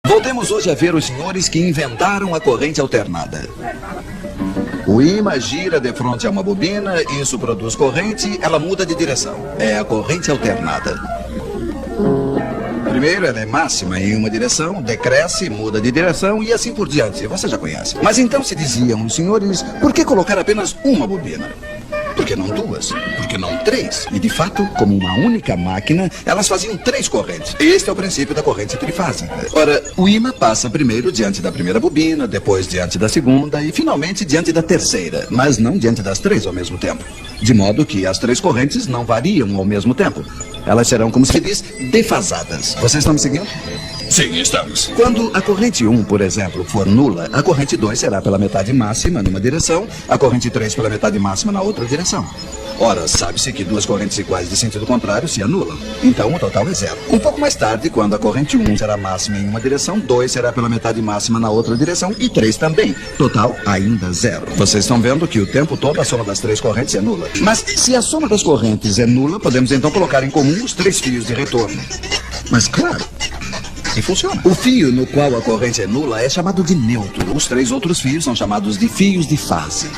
Voltemos hoje a ver os senhores que inventaram a corrente alternada. O ímã gira de frente a uma bobina, isso produz corrente, ela muda de direção. É a corrente alternada. Primeiro, ela é máxima em uma direção, decresce, muda de direção e assim por diante. Você já conhece. Mas então se diziam os senhores, por que colocar apenas uma bobina? Por que não duas? Por que não três? E de fato, como uma única máquina, elas faziam três correntes. Este é o princípio da corrente trifásica. Ora, o ímã passa primeiro diante da primeira bobina, depois diante da segunda e finalmente diante da terceira, mas não diante das três ao mesmo tempo. De modo que as três correntes não variam ao mesmo tempo. Elas serão, como se diz, defasadas. Vocês estão me seguindo? Sim, estamos. Quando a corrente 1, por exemplo, for nula, a corrente 2 será pela metade máxima numa direção, a corrente 3 pela metade máxima na outra direção. Ora, sabe-se que duas correntes iguais de sentido contrário se anulam. Então, o total é zero. Um pouco mais tarde, quando a corrente 1 será máxima em uma direção, 2 será pela metade máxima na outra direção e 3 também. Total, ainda zero. Vocês estão vendo que o tempo todo a soma das três correntes é nula. Mas se a soma das correntes é nula, podemos então colocar em comum os três fios de retorno. Mas claro, e funciona. O fio no qual a corrente é nula é chamado de neutro. Os três outros fios são chamados de fios de fase.